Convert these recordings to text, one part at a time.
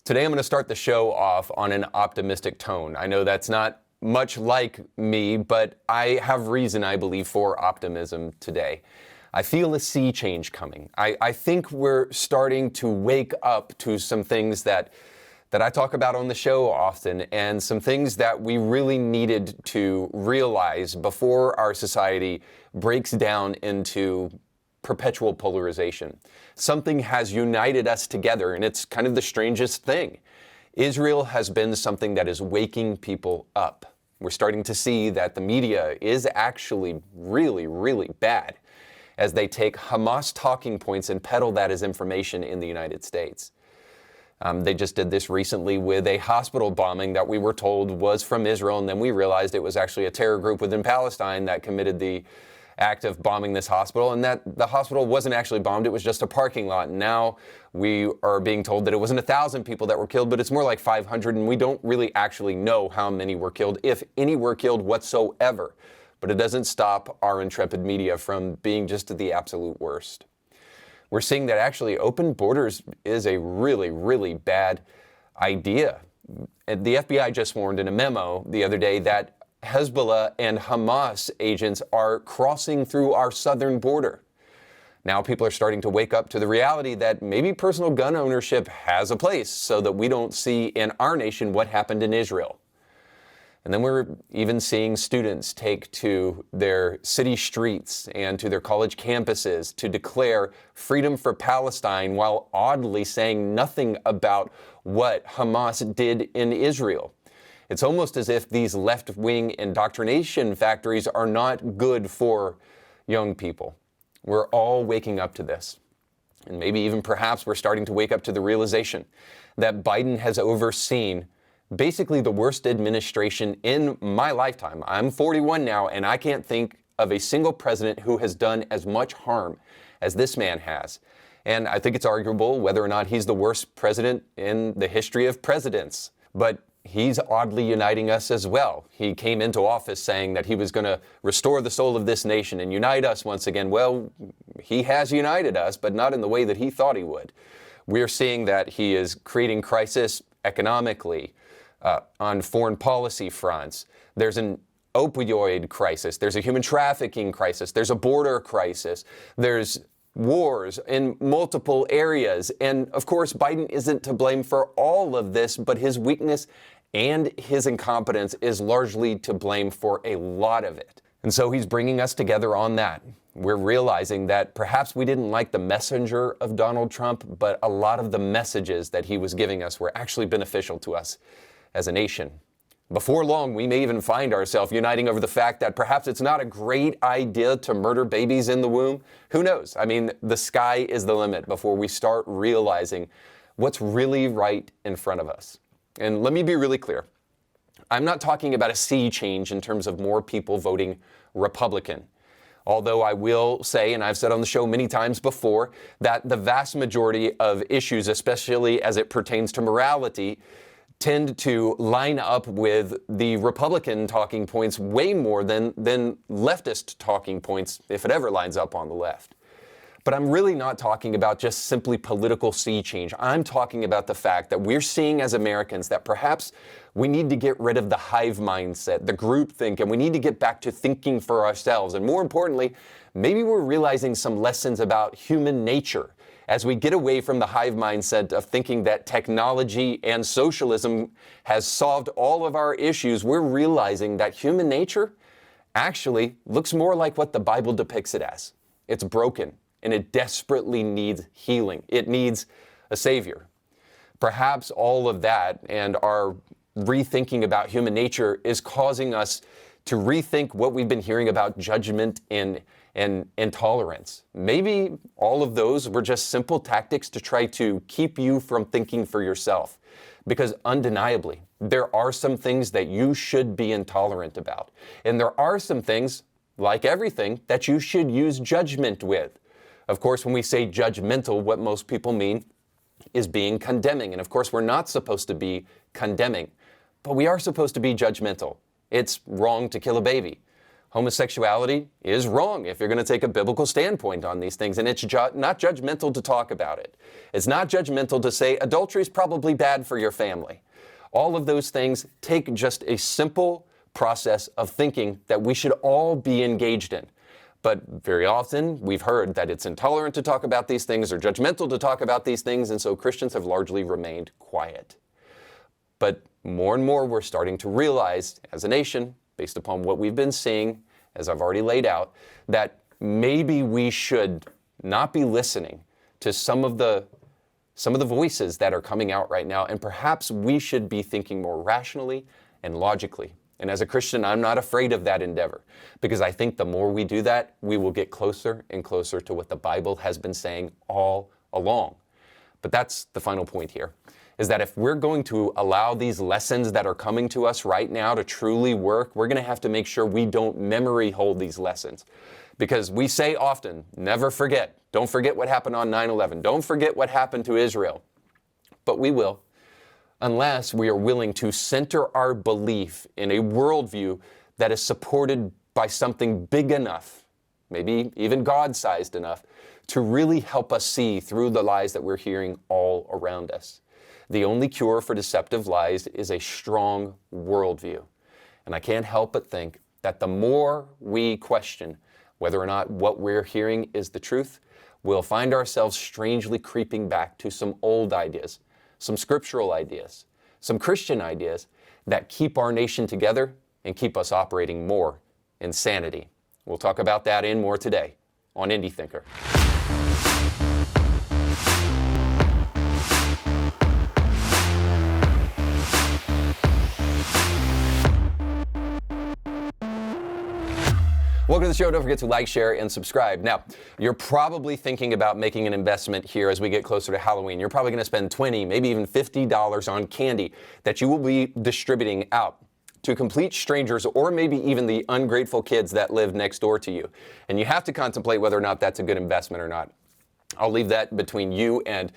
Today I'm going to start the show off on an optimistic tone. I know that's not much like me, but I have reason, I believe, for optimism today. I feel a sea change coming. I think we're starting to wake up to some things that I talk about on the show often, and some things that we really needed to realize before our society breaks down into perpetual polarization. Something has united us together, and it's kind of the strangest thing. Israel has been something that is waking people up. We're starting to see that the media is actually really, really bad as they take Hamas talking points and peddle that as information in the United States. They just did this recently with a hospital bombing that we were told was from Israel, and then we realized it was actually a terror group within Palestine that committed the act of bombing this hospital, and that the hospital wasn't actually bombed, it was just a parking lot. And now we are being told that it wasn't 1,000 people that were killed, but it's more like 500, and we don't really actually know how many were killed, if any were killed whatsoever. But it doesn't stop our intrepid media from being just the absolute worst. We're seeing that actually open borders is a really, really bad idea. And the FBI just warned in a memo the other day that Hezbollah and Hamas agents are crossing through our southern border. Now people are starting to wake up to the reality that maybe personal gun ownership has a place so that we don't see in our nation what happened in Israel. And then we're even seeing students take to their city streets and to their college campuses to declare freedom for Palestine while oddly saying nothing about what Hamas did in Israel. It's almost as if these left-wing indoctrination factories are not good for young people. We're all waking up to this. And maybe even perhaps we're starting to wake up to the realization that Biden has overseen basically the worst administration in my lifetime. I'm 41 now, and I can't think of a single president who has done as much harm as this man has. And I think it's arguable whether or not he's the worst president in the history of presidents. But he's oddly uniting us as well. He came into office saying that he was going to restore the soul of this nation and unite us once again. Well, he has united us, but not in the way that he thought he would. We're seeing that he is creating crisis economically, on foreign policy fronts. There's an opioid crisis. There's a human trafficking crisis. There's a border crisis. There's wars in multiple areas. And of course, Biden isn't to blame for all of this, but his weakness and his incompetence is largely to blame for a lot of it. And so he's bringing us together on that. We're realizing that perhaps we didn't like the messenger of Donald Trump, but a lot of the messages that he was giving us were actually beneficial to us as a nation. Before long, we may even find ourselves uniting over the fact that perhaps it's not a great idea to murder babies in the womb. Who knows? I mean, the sky is the limit before we start realizing what's really right in front of us. And let me be really clear. I'm not talking about a sea change in terms of more people voting Republican. Although I will say, and I've said on the show many times before, that the vast majority of issues, especially as it pertains to morality, tend to line up with the Republican talking points way more than leftist talking points, if it ever lines up on the left. But I'm really not talking about just simply political sea change. I'm talking about the fact that we're seeing as Americans that perhaps we need to get rid of the hive mindset, the groupthink, and we need to get back to thinking for ourselves. And more importantly, maybe we're realizing some lessons about human nature. As we get away from the hive mindset of thinking that technology and socialism has solved all of our issues, we're realizing that human nature actually looks more like what the Bible depicts it as. It's broken, and it desperately needs healing. It needs a savior. Perhaps all of that and our rethinking about human nature is causing us to rethink what we've been hearing about judgment and intolerance. Maybe all of those were just simple tactics to try to keep you from thinking for yourself. Because undeniably, there are some things that you should be intolerant about. And there are some things, like everything, that you should use judgment with. Of course, when we say judgmental, what most people mean is being condemning. And of course, we're not supposed to be condemning, but we are supposed to be judgmental. It's wrong to kill a baby. Homosexuality is wrong if you're going to take a biblical standpoint on these things, and it's not judgmental to talk about it. It's not judgmental to say adultery is probably bad for your family. All of those things take just a simple process of thinking that we should all be engaged in. But very often we've heard that it's intolerant to talk about these things or judgmental to talk about these things, and so Christians have largely remained quiet. But more and more we're starting to realize as a nation, based upon what we've been seeing, as I've already laid out, that maybe we should not be listening to some of the voices that are coming out right now, and perhaps we should be thinking more rationally and logically. And as a Christian, I'm not afraid of that endeavor, because I think the more we do that, we will get closer and closer to what the Bible has been saying all along. But that's the final point here, is that if we're going to allow these lessons that are coming to us right now to truly work, we're going to have to make sure we don't memory hold these lessons. Because we say often, never forget. Don't forget what happened on 9/11. Don't forget what happened to Israel. But we will, unless we are willing to center our belief in a worldview that is supported by something big enough, maybe even God-sized enough, to really help us see through the lies that we're hearing all around us. The only cure for deceptive lies is a strong worldview. And I can't help but think that the more we question whether or not what we're hearing is the truth, we'll find ourselves strangely creeping back to some old ideas, some scriptural ideas, some Christian ideas that keep our nation together and keep us operating more in sanity. We'll talk about that and more today on Indie Thinker. Welcome to the show. Don't forget to like, share, and subscribe. Now, you're probably thinking about making an investment here as we get closer to Halloween. You're probably going to spend $20, maybe even $50 on candy that you will be distributing out to complete strangers, or maybe even the ungrateful kids that live next door to you. And you have to contemplate whether or not that's a good investment or not. I'll leave that between you and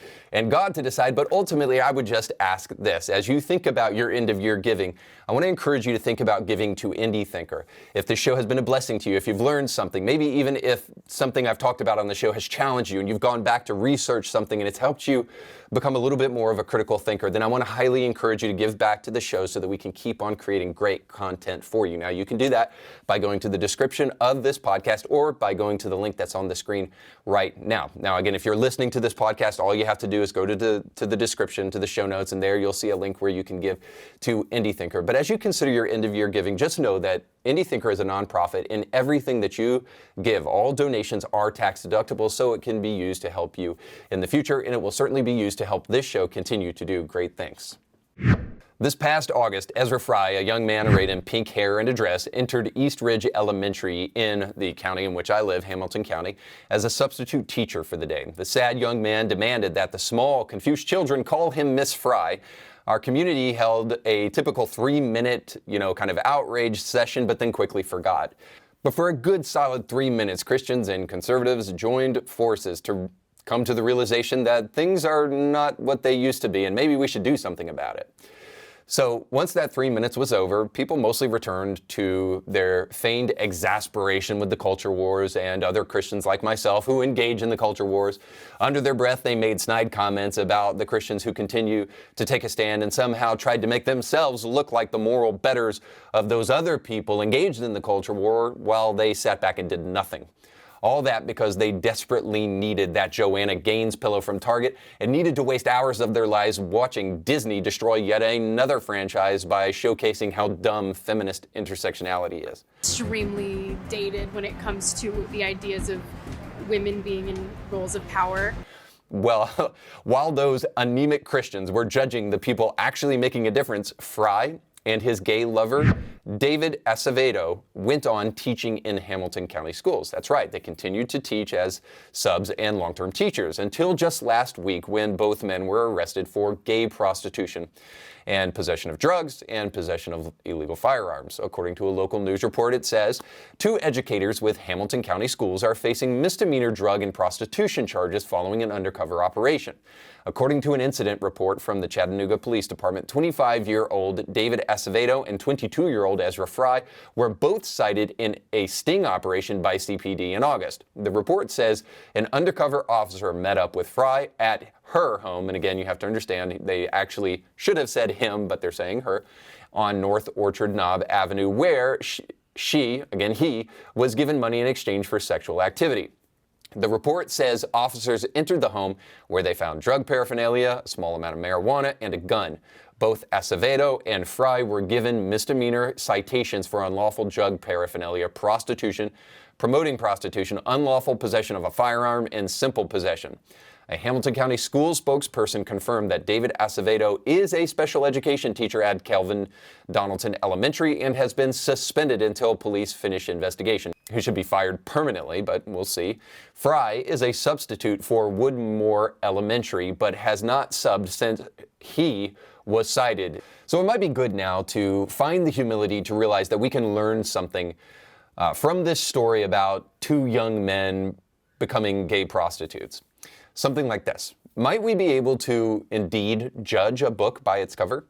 God to decide, but ultimately I would just ask this. As you think about your end-of-year giving, I want to encourage you to think about giving to Indie Thinker. If this show has been a blessing to you, if you've learned something, maybe even if something I've talked about on the show has challenged you and you've gone back to research something and it's helped you become a little bit more of a critical thinker, then I want to highly encourage you to give back to the show so that we can keep on creating great content for you. Now, you can do that by going to the description of this podcast or by going to the link that's on the screen right now. Now, again, if you're listening to this podcast, all you have to do is go to the description, to the show notes, and there you'll see a link where you can give to Indie Thinker. But as you consider your end-of-year giving, just know that Indie Thinker is a nonprofit, and everything that you give, all donations are tax deductible, so it can be used to help you in the future, and it will certainly be used to help this show continue to do great things. This past August, Ezra Fry, a young man arrayed in pink hair and a dress, entered East Ridge Elementary in the county in which I live, Hamilton County, as a substitute teacher for the day. The sad young man demanded that the small, confused children call him Miss Fry. Our community held a typical 3-minute, kind of outrage session, but then quickly forgot. But for a good solid 3 minutes, Christians and conservatives joined forces to come to the realization that things are not what they used to be, and maybe we should do something about it. So once that 3 minutes was over, people mostly returned to their feigned exasperation with the culture wars and other Christians like myself who engage in the culture wars. Under their breath, they made snide comments about the Christians who continue to take a stand and somehow tried to make themselves look like the moral betters of those other people engaged in the culture war while they sat back and did nothing. All that because they desperately needed that Joanna Gaines pillow from Target and needed to waste hours of their lives watching Disney destroy yet another franchise by showcasing how dumb feminist intersectionality is. Extremely dated when it comes to the ideas of women being in roles of power. Well, while those anemic Christians were judging the people actually making a difference, Fry and his gay lover, David Acevedo, went on teaching in Hamilton County schools. That's right, they continued to teach as subs and long-term teachers until just last week when both men were arrested for gay prostitution and possession of drugs and possession of illegal firearms. According to a local news report, it says 2 educators with Hamilton County schools are facing misdemeanor drug and prostitution charges following an undercover operation. According to an incident report from the Chattanooga Police Department, 25-year-old David Acevedo and 22-year-old Ezra Fry were both cited in a sting operation by CPD in August. The report says an undercover officer met up with Fry at her home, and again, you have to understand, they actually should have said him, but they're saying her, on North Orchard Knob Avenue, where he was given money in exchange for sexual activity. The report says officers entered the home where they found drug paraphernalia, a small amount of marijuana, and a gun. Both Acevedo and Fry were given misdemeanor citations for unlawful drug paraphernalia, prostitution, promoting prostitution, unlawful possession of a firearm, and simple possession. A Hamilton County school spokesperson confirmed that David Acevedo is a special education teacher at Calvin Donaldson Elementary and has been suspended until police finish investigation. He should be fired permanently, but we'll see. Fry is a substitute for Woodmore Elementary, but has not subbed since he was cited. So it might be good now to find the humility to realize that we can learn something from this story about two young men becoming gay prostitutes. Something like this. Might we be able to indeed judge a book by its cover?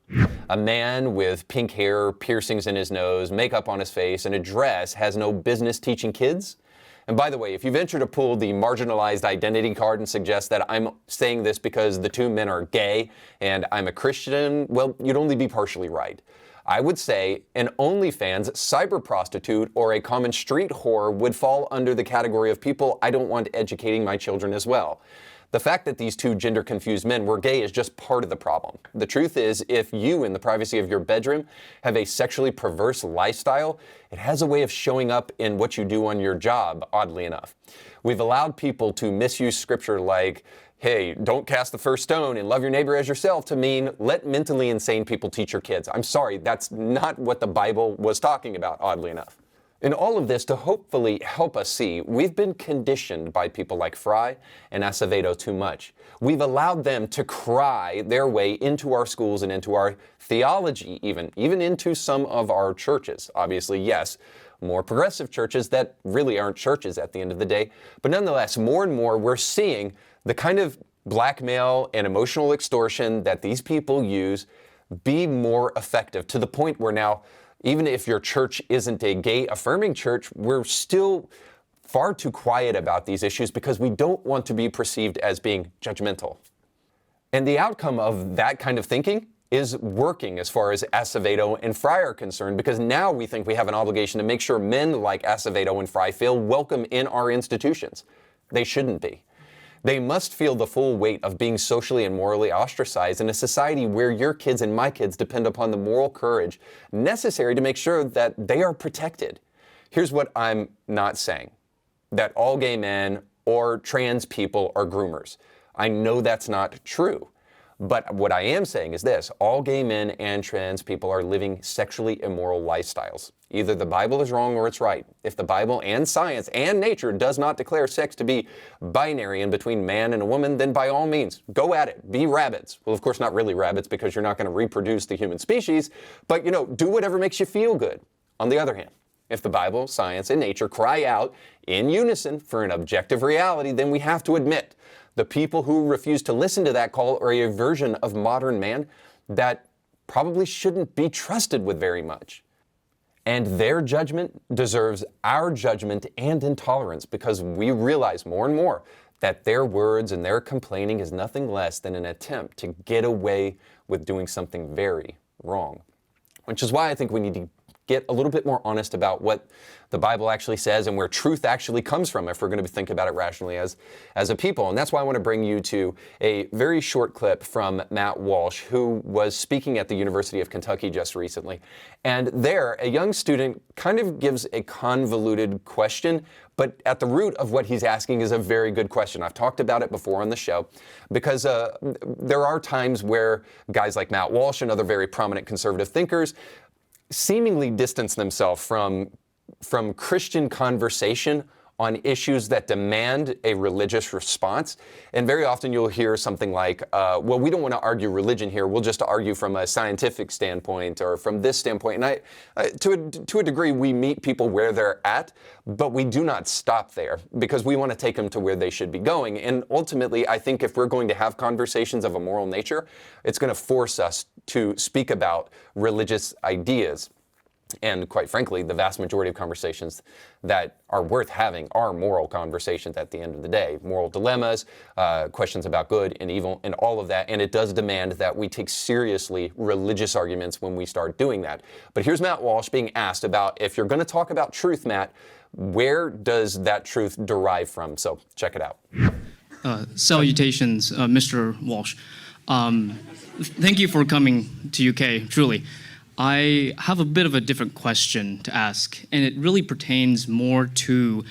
A man with pink hair, piercings in his nose, makeup on his face, and a dress has no business teaching kids? And by the way, if you venture to pull the marginalized identity card and suggest that I'm saying this because the two men are gay and I'm a Christian, well, you'd only be partially right. I would say an OnlyFans cyber prostitute or a common street whore would fall under the category of people I don't want educating my children as well. The fact that these two gender-confused men were gay is just part of the problem. The truth is, if you, in the privacy of your bedroom, have a sexually perverse lifestyle, it has a way of showing up in what you do on your job, oddly enough. We've allowed people to misuse scripture like, hey, don't cast the first stone and love your neighbor as yourself to mean let mentally insane people teach your kids. I'm sorry, that's not what the Bible was talking about, oddly enough. In all of this, to hopefully help us see, we've been conditioned by people like Fry and Acevedo too much. We've allowed them to cry their way into our schools and into our theology even into some of our churches. Obviously, yes, more progressive churches that really aren't churches at the end of the day. But nonetheless, more and more we're seeing the kind of blackmail and emotional extortion that these people use be more effective to the point where now, even if your church isn't a gay-affirming church, we're still far too quiet about these issues because we don't want to be perceived as being judgmental. And the outcome of that kind of thinking is working as far as Acevedo and Fry are concerned, because now we think we have an obligation to make sure men like Acevedo and Fry feel welcome in our institutions. They shouldn't be. They must feel the full weight of being socially and morally ostracized in a society where your kids and my kids depend upon the moral courage necessary to make sure that they are protected. Here's what I'm not saying: that all gay men or trans people are groomers. I know that's not true. But what I am saying is this: all gay men and trans people are living sexually immoral lifestyles. Either the Bible is wrong or it's right. If the Bible and science and nature does not declare sex to be binary and between man and a woman, then by all means, go at it. Be rabbits. Well, of course, not really rabbits, because you're not going to reproduce the human species, but, do whatever makes you feel good. On the other hand, if the Bible, science, and nature cry out in unison for an objective reality, then we have to admit the people who refuse to listen to that call are a version of modern man that probably shouldn't be trusted with very much. And their judgment deserves our judgment and intolerance, because we realize more and more that their words and their complaining is nothing less than an attempt to get away with doing something very wrong. Which is why I think we need to get a little bit more honest about what the Bible actually says and where truth actually comes from if we're going to think about it rationally as a people. And that's why I want to bring you to a very short clip from Matt Walsh, who was speaking at the University of Kentucky just recently. And there, a young student kind of gives a convoluted question, but at the root of what he's asking is a very good question. I've talked about it before on the show, because there are times where guys like Matt Walsh and other very prominent conservative thinkers seemingly distance themselves from Christian conversation on issues that demand a religious response. And very often you'll hear something like, well, we don't want to argue religion here. We'll just argue from a scientific standpoint or from this standpoint. And to a degree, we meet people where they're at, but we do not stop there because we want to take them to where they should be going. And ultimately, I think if we're going to have conversations of a moral nature, it's going to force us to speak about religious ideas. And quite frankly, the vast majority of conversations that are worth having are moral conversations at the end of the day. Moral dilemmas, questions about good and evil, and all of that. And it does demand that we take seriously religious arguments when we start doing that. But here's Matt Walsh being asked about, if you're going to talk about truth, Matt, where does that truth derive from? So check it out. Salutations, Mr. Walsh. Thank you for coming to UK, truly. I have a bit of a different question to ask, and it really pertains more to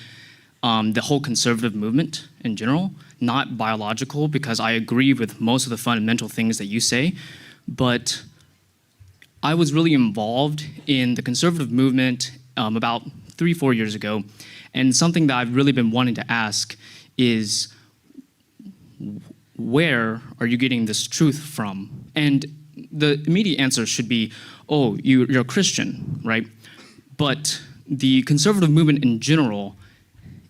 the whole conservative movement in general, not biological, because I agree with most of the fundamental things that you say, but I was really involved in the conservative movement about 3-4 years ago, and something that I've really been wanting to ask is, where are you getting this truth from? And the immediate answer should be, oh, you're a Christian, right? But the conservative movement in general,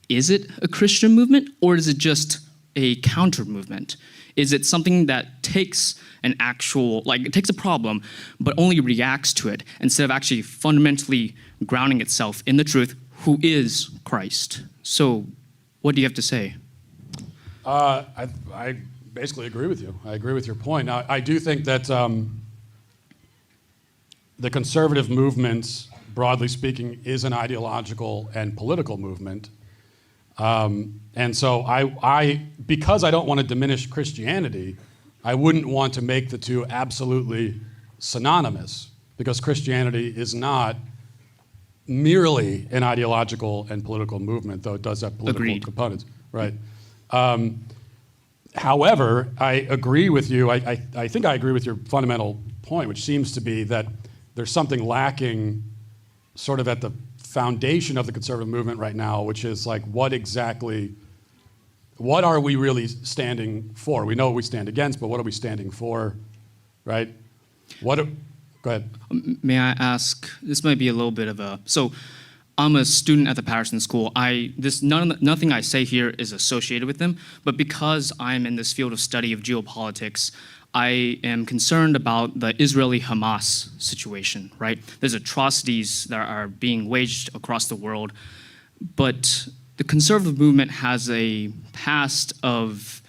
is it a Christian movement or is it just a counter movement? Is it something that takes an actual, like it takes a problem, but only reacts to it instead of actually fundamentally grounding itself in the truth, who is Christ? So what do you have to say? I basically agree with you. I agree with your point. Now, I do think that the conservative movement, broadly speaking, is an ideological and political movement. And so because I don't want to diminish Christianity, I wouldn't want to make the two absolutely synonymous, because Christianity is not merely an ideological and political movement, though it does have political Agreed. components. Right. However, I agree with you. I think I agree with your fundamental point, which seems to be that there's something lacking sort of at the foundation of the conservative movement right now, which is like, what are we really standing for? We know what we stand against, but what are we standing for, right? Go ahead. May I ask, this might be a little bit of a, so I'm a student at the Patterson School. Nothing I say here is associated with them, but because I'm in this field of study of geopolitics, I am concerned about the Israeli-Hamas situation, right? There's atrocities that are being waged across the world, but the conservative movement has a past of,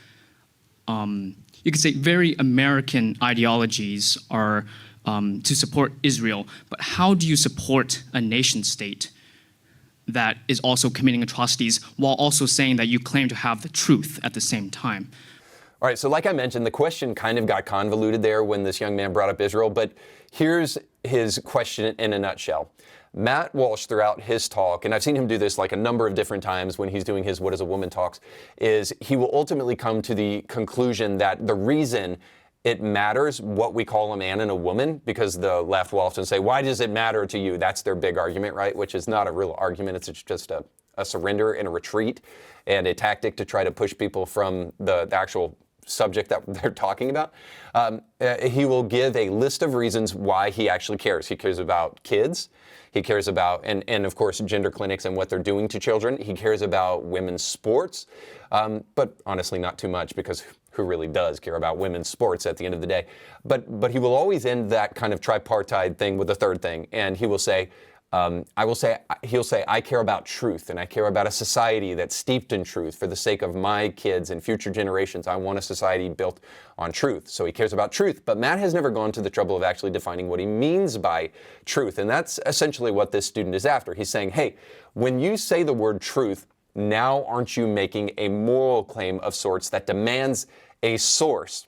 you could say, very American ideologies are to support Israel, but how do you support a nation state that is also committing atrocities while also saying that you claim to have the truth at the same time? All right, so like I mentioned, the question kind of got convoluted there when this young man brought up Israel, but here's his question in a nutshell. Matt Walsh, throughout his talk, and I've seen him do this like a number of different times when he's doing his What is a Woman talks, is he will ultimately come to the conclusion that the reason it matters what we call a man and a woman, because the left will often say, why does it matter to you? That's their big argument, right? Which is not a real argument. It's just a surrender and a retreat and a tactic to try to push people from the actual subject that they're talking about. He will give a list of reasons why he actually cares. He cares about kids. He cares about, and of course, gender clinics and what they're doing to children. He cares about women's sports, but honestly, not too much, because who really does care about women's sports at the end of the day? But he will always end that kind of tripartite thing with a third thing, and he will say, he'll say, I care about truth, and I care about a society that's steeped in truth for the sake of my kids and future generations. I want a society built on truth. So he cares about truth, but Matt has never gone to the trouble of actually defining what he means by truth, and that's essentially what this student is after. He's saying, hey, when you say the word truth, now aren't you making a moral claim of sorts that demands a source,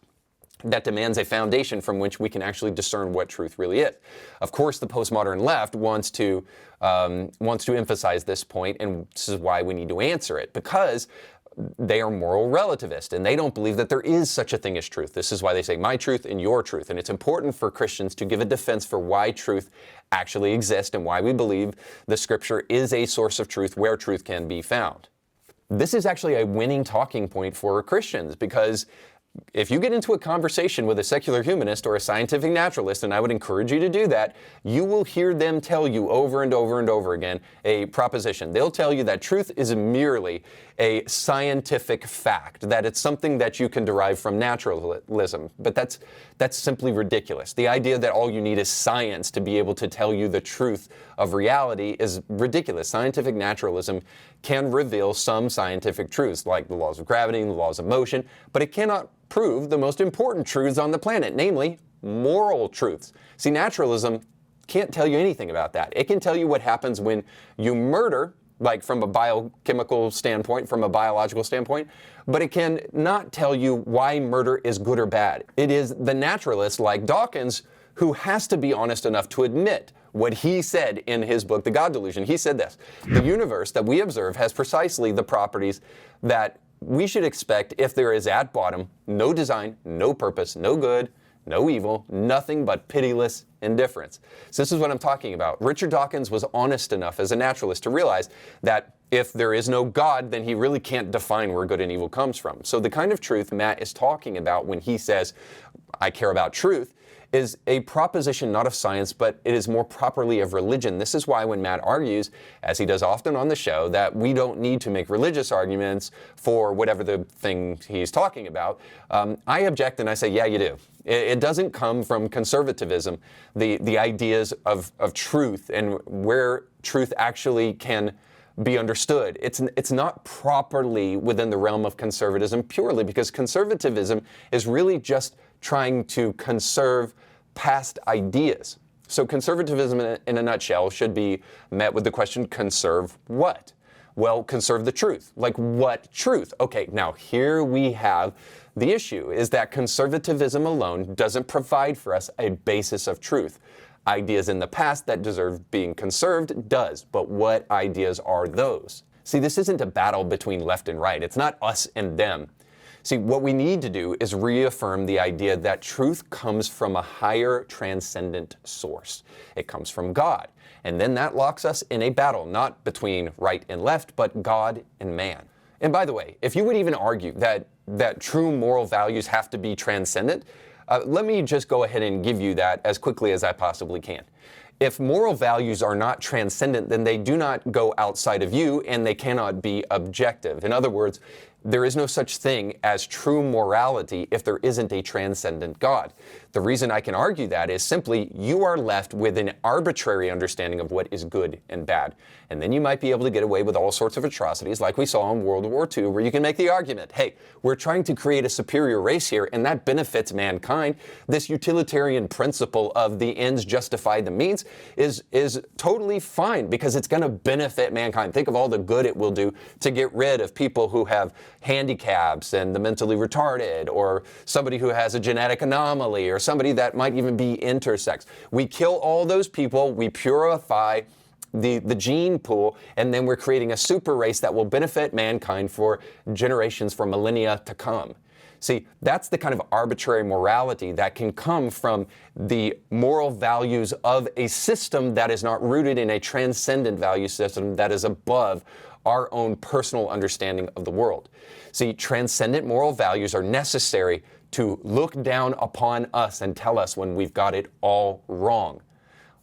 that demands a foundation from which we can actually discern what truth really is? Of course, the postmodern left wants to emphasize this point, and this is why we need to answer it, because they are moral relativists, and they don't believe that there is such a thing as truth. This is why they say my truth and your truth, and it's important for Christians to give a defense for why truth actually exists and why we believe the Scripture is a source of truth where truth can be found. this is actually a winning talking point for Christians, because if you get into a conversation with a secular humanist or a scientific naturalist, and I would encourage you to do that, you will hear them tell you over and over and over again a proposition. They'll tell you that truth is merely a scientific fact, that it's something that you can derive from naturalism. But that's simply ridiculous. The idea that all you need is science to be able to tell you the truth of reality is ridiculous. Scientific naturalism can reveal some scientific truths, like the laws of gravity and the laws of motion, but it cannot prove the most important truths on the planet, namely moral truths. See, naturalism can't tell you anything about that. It can tell you what happens when you murder, like from a biochemical standpoint, from a biological standpoint, but it can not tell you why murder is good or bad. It is the naturalist like Dawkins who has to be honest enough to admit what he said in his book, The God Delusion. He said this: the universe that we observe has precisely the properties that we should expect if there is at bottom no design, no purpose, no good, no evil, nothing but pitiless indifference. So this is what I'm talking about. Richard Dawkins was honest enough as a naturalist to realize that if there is no God, then he really can't define where good and evil comes from. So the kind of truth Matt is talking about when he says, I care about truth, is a proposition not of science, but it is more properly of religion. This is why when Matt argues, as he does often on the show, that we don't need to make religious arguments for whatever the thing he's talking about, I object and I say, yeah, you do. It doesn't come from conservatism, the ideas of truth and where truth actually can be understood. It's not properly within the realm of conservatism purely because conservatism is really just trying to conserve past ideas. So conservatism in a nutshell should be met with the question, conserve what? Well, conserve the truth. Like what truth? Okay, now here we have the issue, is that conservatism alone doesn't provide for us a basis of truth. Ideas in the past that deserve being conserved does, but what ideas are those? See, this isn't a battle between left and right. It's not us and them. See, what we need to do is reaffirm the idea that truth comes from a higher transcendent source. It comes from God. And then that locks us in a battle, not between right and left, but God and man. And by the way, if you would even argue that true moral values have to be transcendent, let me just go ahead and give you that as quickly as I possibly can. If moral values are not transcendent, then they do not go outside of you and they cannot be objective. In other words, there is no such thing as true morality if there isn't a transcendent God. The reason I can argue that is simply you are left with an arbitrary understanding of what is good and bad. And then you might be able to get away with all sorts of atrocities like we saw in World War II, where you can make the argument, hey, we're trying to create a superior race here and that benefits mankind. This utilitarian principle of the ends justify the means is totally fine because it's going to benefit mankind. Think of all the good it will do to get rid of people who have handicaps and the mentally retarded, or somebody who has a genetic anomaly, or somebody that might even be intersex. We kill all those people, we purify the gene pool, and then we're creating a super race that will benefit mankind for generations, for millennia to come. See, that's the kind of arbitrary morality that can come from the moral values of a system that is not rooted in a transcendent value system that is above our own personal understanding of the world. See, transcendent moral values are necessary to look down upon us and tell us when we've got it all wrong.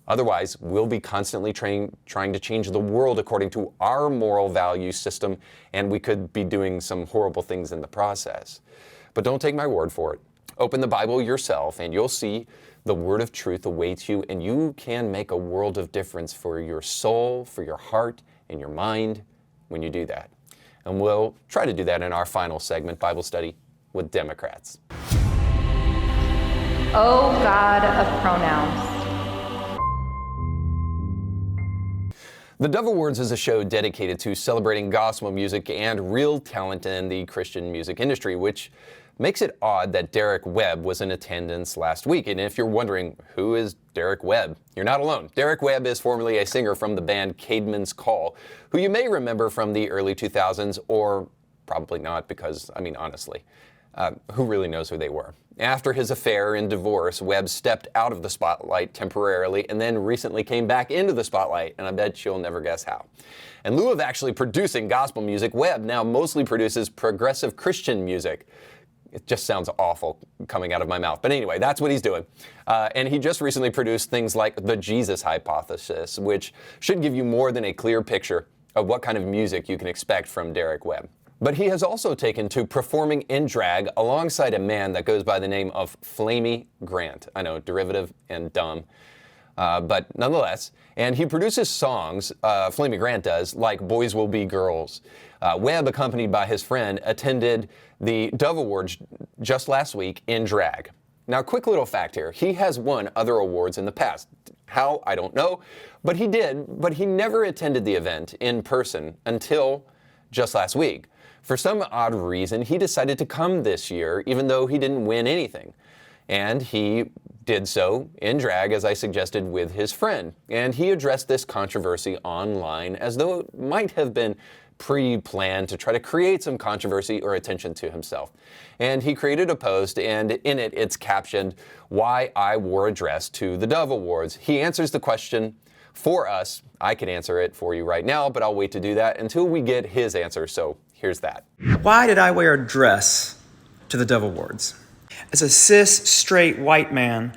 Otherwise, we'll be constantly trying to change the world according to our moral value system, and we could be doing some horrible things in the process. But don't take my word for it. Open the Bible yourself, and you'll see the word of truth awaits you, and you can make a world of difference for your soul, for your heart, and your mind when you do that. And we'll try to do that in our final segment, Bible Study with Democrats. Oh, God of pronouns. The Devil Words is a show dedicated to celebrating gospel music and real talent in the Christian music industry, which makes it odd that Derek Webb was in attendance last week. And if you're wondering, who is Derek Webb? You're not alone. Derek Webb is formerly a singer from the band Caedmon's Call, who you may remember from the early 2000s, or probably not, because, I mean, honestly, Who really knows who they were? After his affair and divorce, Webb stepped out of the spotlight temporarily and then recently came back into the spotlight, and I bet you'll never guess how. In lieu of actually producing gospel music, Webb now mostly produces progressive Christian music. It just sounds awful coming out of my mouth. But anyway, that's what he's doing. And he just recently produced things like The Jesus Hypothesis, which should give you more than a clear picture of what kind of music you can expect from Derek Webb. But he has also taken to performing in drag alongside a man that goes by the name of Flamy Grant. I know, derivative and dumb, but nonetheless. And he produces songs, Flamy Grant does, like Boys Will Be Girls. Webb, accompanied by his friend, attended the Dove Awards just last week in drag. Now, quick little fact here. He has won other awards in the past. How? I don't know. But he did. But he never attended the event in person until just last week. For some odd reason, he decided to come this year, even though he didn't win anything. And he did so in drag, as I suggested, with his friend. And he addressed this controversy online as though it might have been pre-planned to try to create some controversy or attention to himself. And he created a post, and in it, it's captioned, "Why I Wore a Dress to the Dove Awards." He answers the question for us. I can answer it for you right now, but I'll wait to do that until we get his answer. So here's that. Why did I wear a dress to the Dove Awards? As a cis, straight, white man,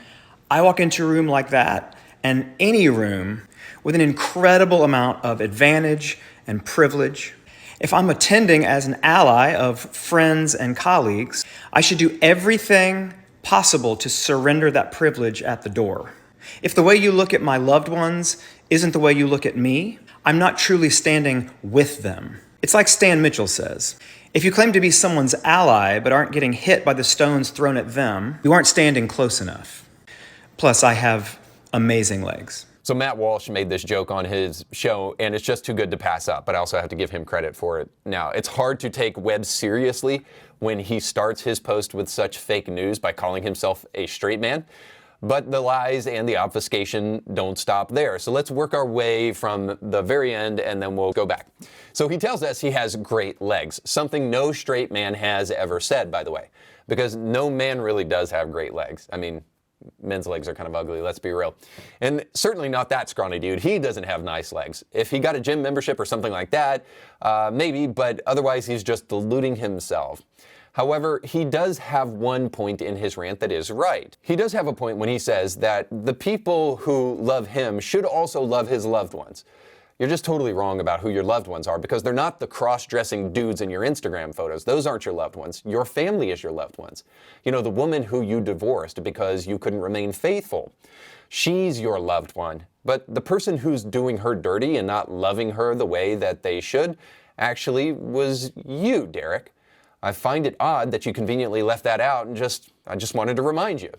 I walk into a room like that, and any room, with an incredible amount of advantage and privilege. If I'm attending as an ally of friends and colleagues, I should do everything possible to surrender that privilege at the door. If the way you look at my loved ones isn't the way you look at me, I'm not truly standing with them. It's like Stan Mitchell says, if you claim to be someone's ally but aren't getting hit by the stones thrown at them, you aren't standing close enough. Plus, I have amazing legs. So Matt Walsh made this joke on his show, and it's just too good to pass up, but I also have to give him credit for it. Now, it's hard to take Webb seriously when he starts his post with such fake news by calling himself a straight man. But the lies and the obfuscation don't stop there. So let's work our way from the very end, and then we'll go back. So he tells us he has great legs, something no straight man has ever said, by the way, because no man really does have great legs. I mean, men's legs are kind of ugly, let's be real. And certainly not that scrawny dude. He doesn't have nice legs. If he got a gym membership or something like that, maybe, but otherwise he's just deluding himself. However, he does have one point in his rant that is right. He does have a point when he says that the people who love him should also love his loved ones. You're just totally wrong about who your loved ones are, because they're not the cross-dressing dudes in your Instagram photos. Those aren't your loved ones. Your family is your loved ones. You know, the woman who you divorced because you couldn't remain faithful, she's your loved one. But the person who's doing her dirty and not loving her the way that they should actually was you, Derek. I find it odd that you conveniently left that out, and I just wanted to remind you.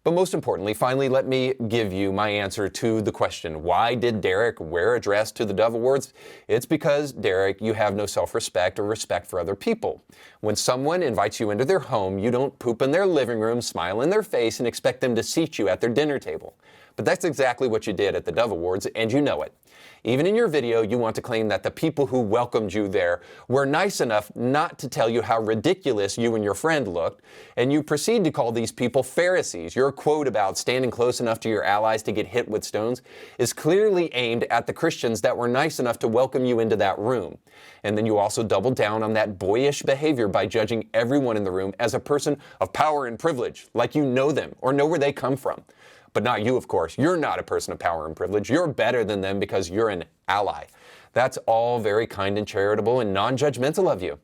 But most importantly, finally, let me give you my answer to the question, why did Derek wear a dress to the Dove Awards? It's because, Derek, you have no self-respect or respect for other people. When someone invites you into their home, you don't poop in their living room, smile in their face, and expect them to seat you at their dinner table. But that's exactly what you did at the Dove Awards, and you know it. Even in your video, you want to claim that the people who welcomed you there were nice enough not to tell you how ridiculous you and your friend looked, and you proceed to call these people Pharisees. Your quote about standing close enough to your allies to get hit with stones is clearly aimed at the Christians that were nice enough to welcome you into that room. And then you also doubled down on that boyish behavior by judging everyone in the room as a person of power and privilege, like you know them or know where they come from. But not you, of course. You're not a person of power and privilege. You're better than them because you're an ally. That's all very kind and charitable and non-judgmental of you.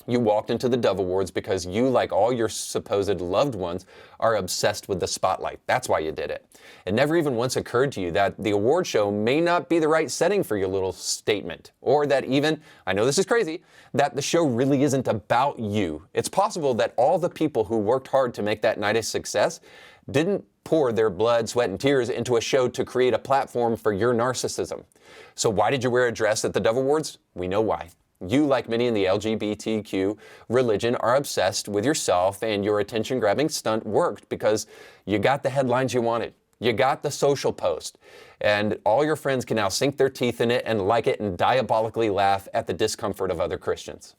You walked into the Dove Awards because you, like all your supposed loved ones, are obsessed with the spotlight. That's why you did it. It never even once occurred to you that the award show may not be the right setting for your little statement, or that even, I know this is crazy, that the show really isn't about you. It's possible that all the people who worked hard to make that night a success didn't pour their blood, sweat, and tears into a show to create a platform for your narcissism. So why did you wear a dress at the Dove Awards? We know why. You, like many in the LGBTQ religion, are obsessed with yourself, and your attention-grabbing stunt worked because you got the headlines you wanted. You got the social post, and all your friends can now sink their teeth in it and like it and diabolically laugh at the discomfort of other Christians.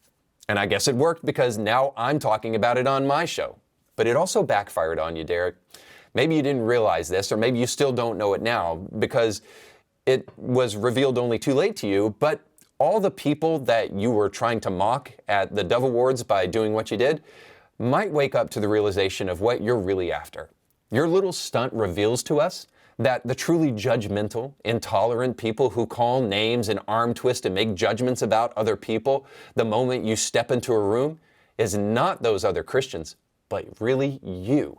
And I guess it worked because now I'm talking about it on my show. But it also backfired on you, Derek. Maybe you didn't realize this, or maybe you still don't know it now because it was revealed only too late to you, but all the people that you were trying to mock at the Dove Awards by doing what you did might wake up to the realization of what you're really after. Your little stunt reveals to us that the truly judgmental, intolerant people who call names and arm twist and make judgments about other people the moment you step into a room is not those other Christians, but really you.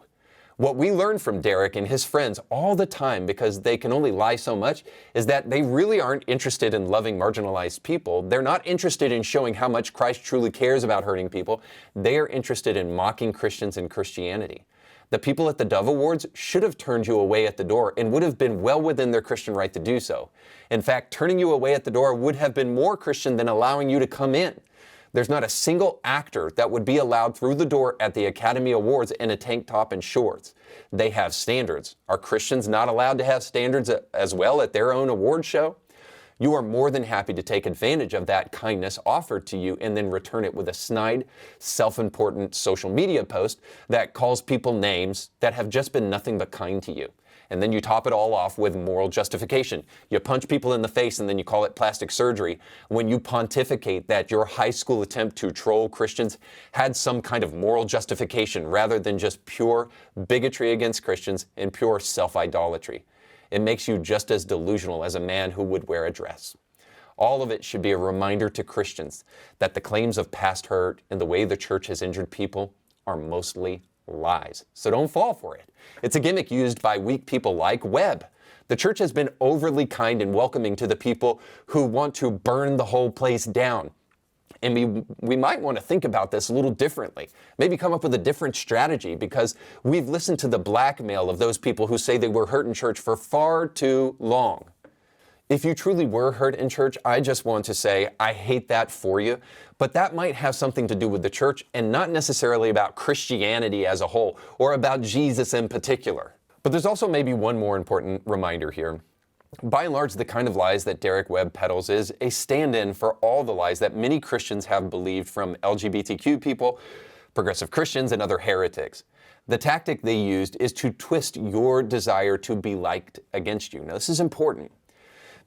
What we learn from Derek and his friends all the time, because they can only lie so much, is that they really aren't interested in loving marginalized people. They're not interested in showing how much Christ truly cares about hurting people. They are interested in mocking Christians and Christianity. The people at the Dove Awards should have turned you away at the door and would have been well within their Christian right to do so. In fact, turning you away at the door would have been more Christian than allowing you to come in. There's not a single actor that would be allowed through the door at the Academy Awards in a tank top and shorts. They have standards. Are Christians not allowed to have standards as well at their own award show? You are more than happy to take advantage of that kindness offered to you and then return it with a snide, self-important social media post that calls people names that have just been nothing but kind to you. And then you top it all off with moral justification. You punch people in the face and then you call it plastic surgery when you pontificate that your high school attempt to troll Christians had some kind of moral justification rather than just pure bigotry against Christians and pure self-idolatry. It makes you just as delusional as a man who would wear a dress. All of it should be a reminder to Christians that the claims of past hurt and the way the church has injured people are mostly lies. So don't fall for it. It's a gimmick used by weak people like Webb. The church has been overly kind and welcoming to the people who want to burn the whole place down. And we might want to think about this a little differently. Maybe come up with a different strategy because we've listened to the blackmail of those people who say they were hurt in church for far too long. If you truly were hurt in church, I just want to say I hate that for you, but that might have something to do with the church and not necessarily about Christianity as a whole or about Jesus in particular. But there's also maybe one more important reminder here. By and large, the kind of lies that Derek Webb peddles is a stand-in for all the lies that many Christians have believed, from LGBTQ people, progressive Christians, and other heretics. The tactic they used is to twist your desire to be liked against you. Now, this is important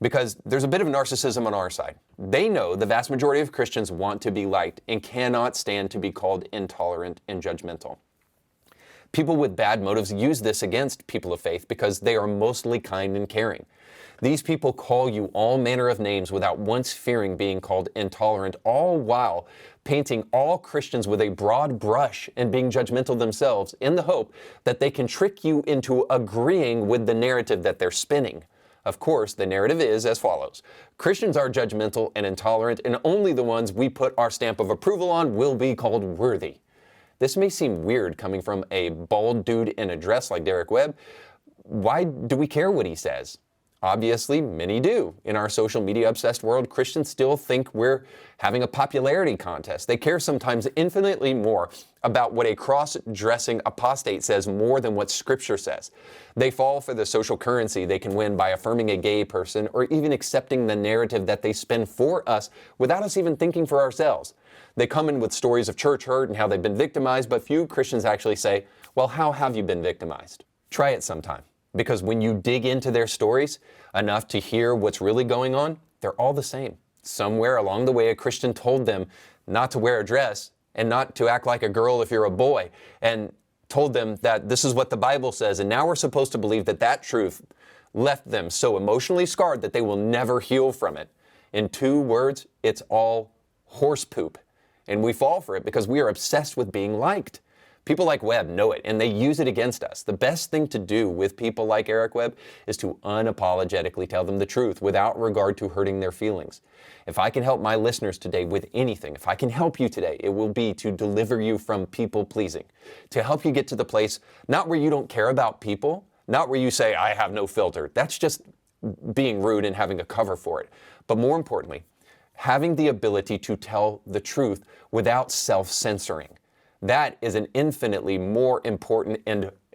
because there's a bit of narcissism on our side. They know the vast majority of Christians want to be liked and cannot stand to be called intolerant and judgmental. People with bad motives use this against people of faith because they are mostly kind and caring. These people call you all manner of names without once fearing being called intolerant, all while painting all Christians with a broad brush and being judgmental themselves in the hope that they can trick you into agreeing with the narrative that they're spinning. Of course, the narrative is as follows. Christians are judgmental and intolerant, and only the ones we put our stamp of approval on will be called worthy. This may seem weird coming from a bald dude in a dress like Derek Webb. Why do we care what he says? Obviously, many do. In our social media obsessed world, Christians still think we're having a popularity contest. They care sometimes infinitely more about what a cross-dressing apostate says more than what Scripture says. They fall for the social currency they can win by affirming a gay person or even accepting the narrative that they spin for us without us even thinking for ourselves. They come in with stories of church hurt and how they've been victimized, but few Christians actually say, well, how have you been victimized? Try it sometime. Because when you dig into their stories enough to hear what's really going on, they're all the same. Somewhere along the way, a Christian told them not to wear a dress and not to act like a girl if you're a boy, and told them that this is what the Bible says, and now we're supposed to believe that that truth left them so emotionally scarred that they will never heal from it. In 2 words, it's all horse poop. And we fall for it because we are obsessed with being liked. People like Webb know it, and they use it against us. The best thing to do with people like Eric Webb is to unapologetically tell them the truth without regard to hurting their feelings. If I can help my listeners today with anything, if I can help you today, it will be to deliver you from people-pleasing, to help you get to the place not where you don't care about people, not where you say, I have no filter. That's just being rude and having a cover for it. But more importantly, having the ability to tell the truth without self-censoring. That is an infinitely more important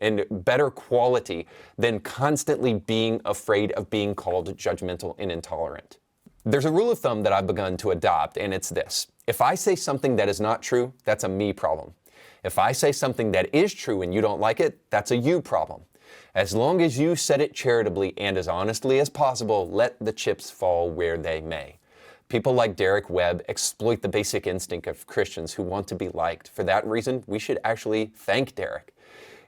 and better quality than constantly being afraid of being called judgmental and intolerant. There's a rule of thumb that I've begun to adopt, and it's this. If I say something that is not true, that's a me problem. If I say something that is true and you don't like it, that's a you problem. As long as you said it charitably and as honestly as possible, let the chips fall where they may. People like Derek Webb exploit the basic instinct of Christians who want to be liked. For that reason, we should actually thank Derek.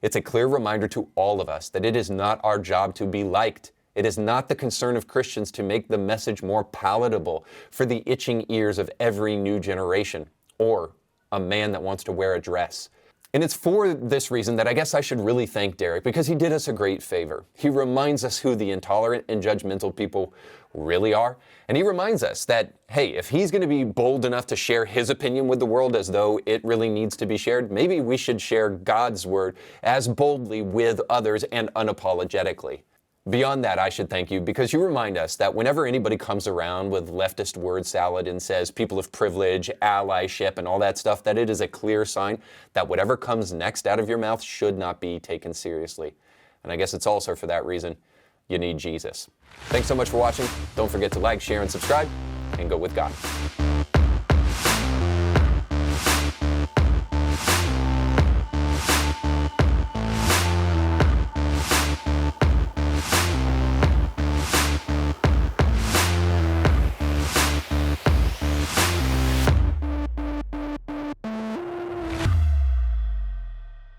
It's a clear reminder to all of us that it is not our job to be liked. It is not the concern of Christians to make the message more palatable for the itching ears of every new generation, or a man that wants to wear a dress. And it's for this reason that I guess I should really thank Derek, because he did us a great favor. He reminds us who the intolerant and judgmental people really are. And he reminds us that, hey, if he's going to be bold enough to share his opinion with the world as though it really needs to be shared, maybe we should share God's word as boldly with others and unapologetically. Beyond that, I should thank you because you remind us that whenever anybody comes around with leftist word salad and says people of privilege, allyship, and all that stuff, that it is a clear sign that whatever comes next out of your mouth should not be taken seriously. And I guess it's also for that reason you need Jesus. Thanks so much for watching. Don't forget to like, share, and subscribe, and go with God.